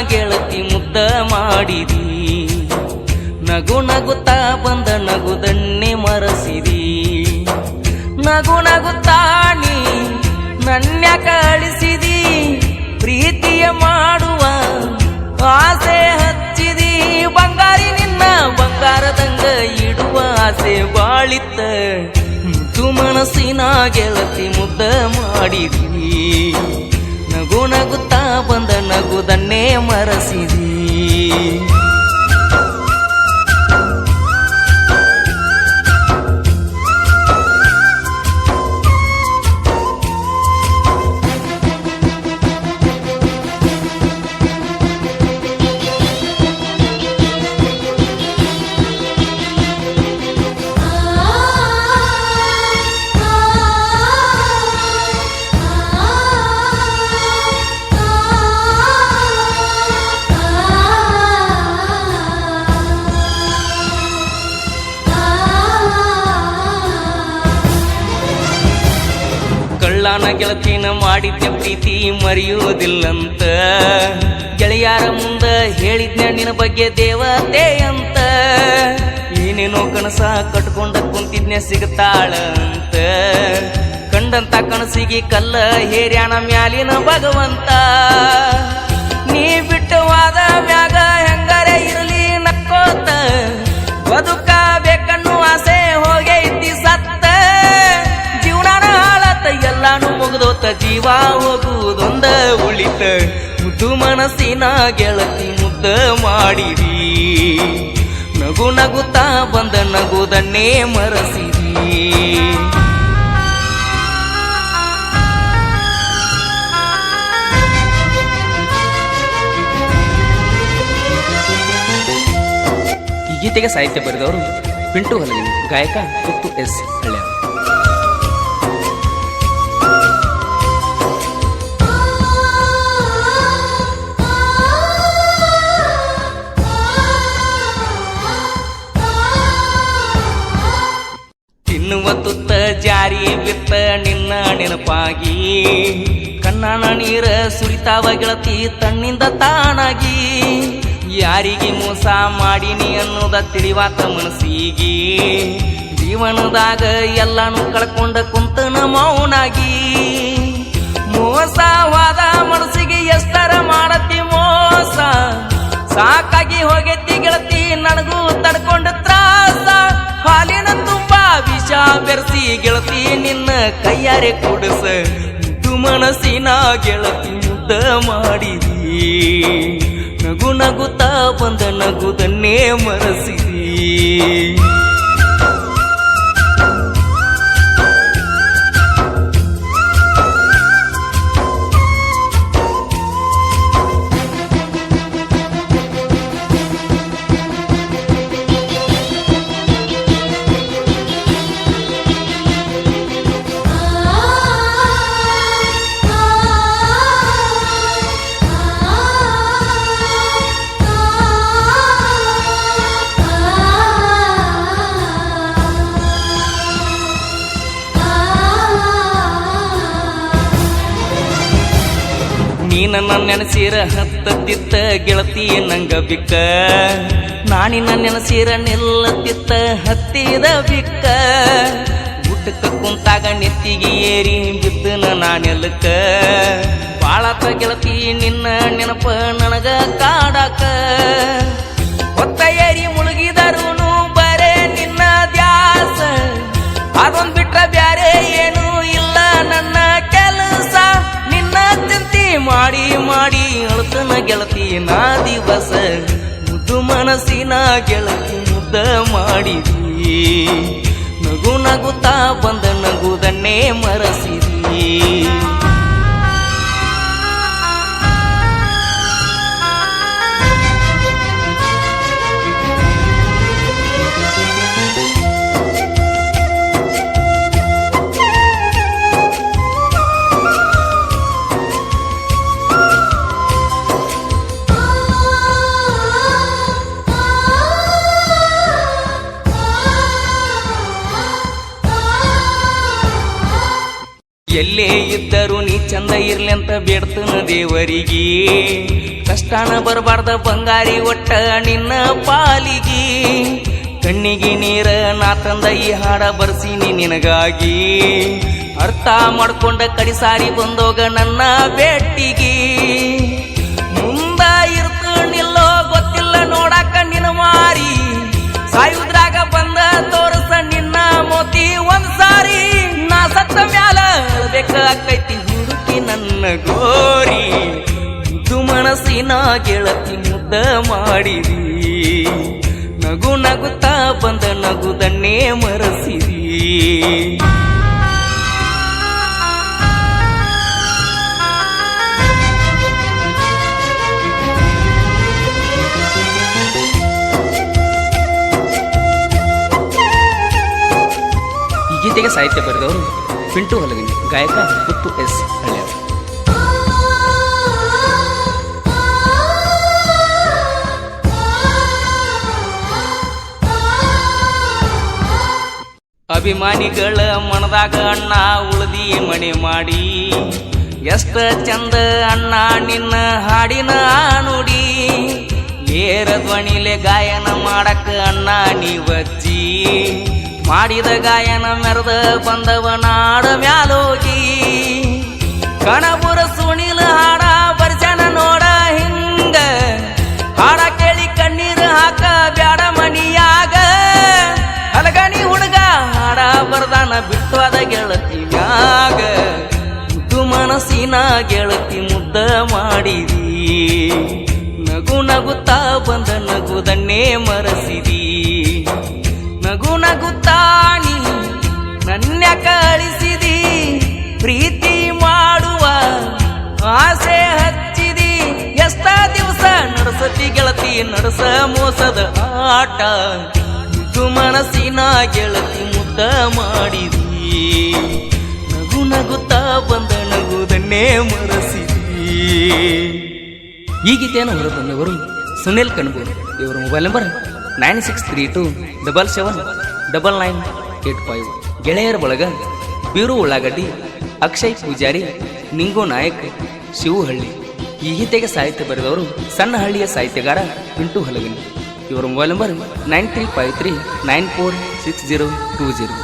ಗೆಳತಿ ಮುದ್ದ ಮಾಡಿದಿ. ನಗು ನಗುತ್ತಾ ಬಂದ ನಗುದನ್ನೇ ಮರಸಿದಿ. ನಗು ನಗುತ್ತಾ ನೀ ನನ್ಯಾಕ ಅಳಿಸಿದಿ. ಪ್ರೀತಿಯ ಮಾಡುವ ಆಸೆ ಹಚ್ಚಿದಿ. ಬಂಗಾರಿ ನಿನ್ನ ಬಂಗಾರದಂಗ ಇಡುವ ಆಸೆ ಬಾಳಿತ್ತ. ಮುದ್ದು ಮನಸ್ಸಿನ ಗೆಳತಿ ಮುದ್ದ ಮಾಡಿದಿ. ನಗು ನಗುತ್ತಾ ಬಂದ ನಗುದನ್ನೇ ಮರಸಿದಿ. ಕಳ್ಳಾನ ಗೆಳತಿನ ಮಾಡಿದ್ದೆ ಪ್ರೀತಿ ಮರೆಯುವುದಿಲ್ಲಂತ. ಗೆಳೆಯಾರ ಮುಂದ ಹೇಳಿದ್ನ ನಿನ್ನ ಬಗ್ಗೆ ದೇವತೆ ಅಂತ. ಏನೇನೋ ಕನಸ ಕಟ್ಕೊಂಡ ಕುಂತಿದ್ನೆ ಸಿಗತಾಳ ಅಂತ. ಕಂಡಂತ ಕನಸಿಗೆ ಕಲ್ಲ ಹೇರ್ಯಾಣ ಮ್ಯಾಲಿನ ಭಗವಂತ. ನೀ ಬಿಟ್ಟವಾದ ಮ್ಯಾಗ ಹೆಂಗಾರೆ ಇರಲಿ ನಕ್ಕೋತ. ಬದುಕಬೇಕನ್ನು ಆಸೆ ಹೋಗೈತಿ ಸತ್ತ. ಎಲ್ಲಾನು ಮುಗಿದೋತ ಜೀವ ಹೋಗುವುದೊಂದ ಉಳಿತ. ಮುದ್ದು ಮನಸ್ಸಿನ ಗೆಳತಿ ಮುದ್ದ ಮಾಡಿದಿ. ನಗು ನಗುತ್ತಾ ಬಂದ ನಗುದನ್ನೇ ಮರಸಿದಿ. ಈ ಗೀತೆಗೆ ಸಾಹಿತ್ಯ ಬರೆದವರು ಪಿಂಟು ಹಲಗಿನಿ, ಗಾಯಕ ತುತ್ತು ಎಸ್ ಹಳ್ಳ್ಯ. ತಿನ್ನುವ ತುತ್ತ ಜಾರಿ ಬಿತ್ತ ನಿನ್ನ ನೆನಪಾಗಿ. ಕಣ್ಣಾನ ನೀರ ಸುರಿತಾವ ಗೆಳತಿ ತನ್ನಿಂದ ತಾನಾಗಿ. ಯಾರಿಗೆ ಮೋಸ ಮಾಡಿನಿ ಅನ್ನೋದ ತಿಳಿವಾತ ಮನಸ್ಸಿಗೆ. ಜೀವನದಾಗ ಎಲ್ಲಾನು ಕಳ್ಕೊಂಡ ಕುಂತನ ಮೌನಾಗಿ. ಮೋಸವಾದ ಮನಸ್ಸಿಗೆ ಎಷ್ಟರ ಮಾಡತಿ ಮೋಸ. ಸಾಕಾಗಿ ಹೋಗೈತಿ ಗೆಳತಿ ನನಗೂ ತಡ್ಕೊಂಡ ತ್ರಾಸ. ಹಾಲಿನ ತುಂಬಾ ವಿಷ ಬೆರೆಸಿ ಗೆಳತಿ ನಿನ್ನ ಕೈಯಾರೆ ಕುಡಿಸ. ಮುದ್ದು ಮನಸ್ಸಿನ ಗೆಳತಿ ಮುದ್ದ ಮಾಡಿದಿ. ನಗು ನಗುತ್ತಾ ಬಂದ ನಗುದನ್ನೇ ಮರಸಿದಿ. ನೀ ನನ್ನ ನೆನಸಿರ ಹತ್ತತ್ತಿತ್ತ ಗೆಳತಿ ನಂಗ ಬಿಕ್ಕ. ನಾನಿನ್ನ ನೆನಸಿರ ನಿಲ್ಲತ್ತಿತ್ತ ಹತ್ತಿದ ಬಿಕ್ಕ. ಊಟಕ್ಕ ಕುಂತಾಗ ನೆತ್ತಿಗೆ ಏರಿ ಬಿದ್ದನ ನಾನೆಲ್ಲಕ್ಕ. ಬಾಳತ ಗೆಳತಿ ನಿನ್ನ ನೆನಪ ನನಗ ಕಾಡಾಕ. ಹೊತ್ತ ಏರಿ ಮುಳುಗಿದರೂನು ಬರೇ ನಿನ್ನ ದ್ಯಾಸ. ಅದೊಂದ್ ಬಿಟ್ರ ಬ್ಯಾರೆ ಏನು ಇಲ್ಲ ನನ್ನ ಕೆಲಸ. ನಿನ್ನ ಚಿಂತಿ ಮಾಡಿ ಮಾಡಿ ಅಳ್ತನ ಗೆಳತಿ ನಾ ದಿವಸ. ಮುದ್ದು ಮನಸ್ಸಿನ ಗೆಳತಿ ಮುದ್ದ ಮಾಡಿದಿ. ನಗು ನಗುತ್ತಾ ಬಂದ ನಗುದನ್ನೇ ಮರಸಿದಿ. ಎಲ್ಲೇ ಇದ್ದರೂ ನೀ ಚಂದ ಇರ್ಲಿ ಅಂತ ಬೇಡ್ತನ ದೇವರಿಗೆ. ಕಷ್ಟಾನ ಬರಬಾರ್ದ ಬಂಗಾರಿ ಒಟ್ಟ ನಿನ್ನ ಪಾಲಿಗೆ. ಕಣ್ಣಿಗೆ ನೀರ ನಾ ತಂದ ಈ ಹಾಡ ಬರ್ಸೀನಿ ನಿನಗಾಗಿ. ಅರ್ಥ ಮಾಡ್ಕೊಂಡ ಕಡಿಸಾರಿ ಬಂದೋಗ ನನ್ನ ಭೇಟಿಗೆ. ಮುಂದ ಇರ್ತೀನಿಲ್ಲೋ ಗೊತ್ತಿಲ್ಲ ನೋಡಾಕ ನಿನ್ನ ಮಾರಿ. ಸಾಯುದ್ರಾಗ ಬಂದ ತೋರಸ ನಿನ್ನ ಮೋತಿ ಒಂದ್ ಸಾರಿ. ನಾ ಸತ್ತ ಮ್ಯಾಲ ಬೇಕಾಕೈತಿ ಹುಡುಕಿ ನನ್ನ ಗೋರಿ. ಇದು ಮನಸ್ಸಿನ ಗೆಳತಿ ಮುದ್ದ ಮಾಡಿರಿ. ನಗು ನಗುತ್ತಾ ಬಂದ ನಗುದನ್ನೇ ಮರಸಿರಿ. ಈ ಗೀತೆಗೆ ಸಾಹಿತ್ಯ ಬರೆದವರು ಪಿಂಟು ಹಲಗನಿ, ಗಾಯಕ ಮುತ್ತು ಎಸ್ ಹಳ್ಳಿಯವರು. ಅಭಿಮಾನಿಗಳ ಮನದಾಗ ಅಣ್ಣ ಉಳ್ದಿ ಮನೆ ಮಾಡಿ. ಎಷ್ಟ ಚಂದ ಅಣ್ಣ ನಿನ್ನ ಹಾಡಿನ ನುಡಿ. ಏರ ಧ್ವನಿಲೆ ಗಾಯನ ಮಾಡಕ ಅಣ್ಣ ನೀವಜ್ಜಿ. ಮಾಡಿದ ಗಾಯನ ಮೆರೆದ ಬಂದವ ನಾಡ ಮ್ಯಾಲೋಗಿ. ಕಣಬುರ ಸುಣಿಲ ಹಾಡ ಬರ್ಜನ ನೋಡ ಹಿಂಗ. ಹಾಡ ಕೇಳಿ ಕಣ್ಣೀರು ಹಾಕ ಬ್ಯಾಡ ಮನಿಯಾಗ. ಹಲಗನಿ ಹುಡುಗ ಹಾಡ ಬರ್ದಾನ ಬಿಟ್ಟವಾದ ಗೆಳತಿ ಮ್ಯಾಗ. ಮುದ್ದು ಮನಸ್ಸಿನ ಗೆಳತಿ ಮುದ್ದ ಮಾಡಿದಿ. ನಗು ನಗುತ್ತಾ ಬಂದ ನಗುದನ್ನೇ ಮರಸಿದಿ. ನಗು ನಗುತ್ತಾನಿ ನನ್ಯಾಕ ಅಳಿಸಿದಿ. ಪ್ರೀತಿ ಮಾಡುವ ಆಸೆ ಹಚ್ಚಿದಿ. ಎಷ್ಟ ದಿವಸ ನಡೆಸತಿ ಗೆಳತಿ ನಡೆಸ ಮೋಸದ ಆಟ. ಇದು ಮನಸ್ಸಿನ ಗೆಳತಿ ಮುದ್ದ ಮಾಡಿದಿ. ನಗು ನಗುತ್ತಾ ಬಂದ ನಗುದನ್ನೇ ಮರಸಿದಿ. ಈ ಗೀತೆಯನ್ನು ಹೊರತಂದವರು ಸುನಿಲ್ ಕಣ್ಬೂರ್. ಇವರ ಮೊಬೈಲ್ ನಂಬರ್ 9632779985. ಗೆಳೆಯರ ಬಳಗ ಬೀರು ಉಳ್ಳಾಗಡ್ಡಿ, ಅಕ್ಷಯ್ ಪೂಜಾರಿ, ನಿಂಗು ನಾಯಕ್, ಶಿವಹಳ್ಳಿ. ಈ ಗೀತೆಗೆ ಸಾಹಿತ್ಯ ಬರೆದವರು ಸಣ್ಣಹಳ್ಳಿಯ ಸಾಹಿತ್ಯಗಾರ ಪಿಂಟು ಹಲಗನಿ. ಇವರ ಮೊಬೈಲ್ ನಂಬರ್ 9353946020.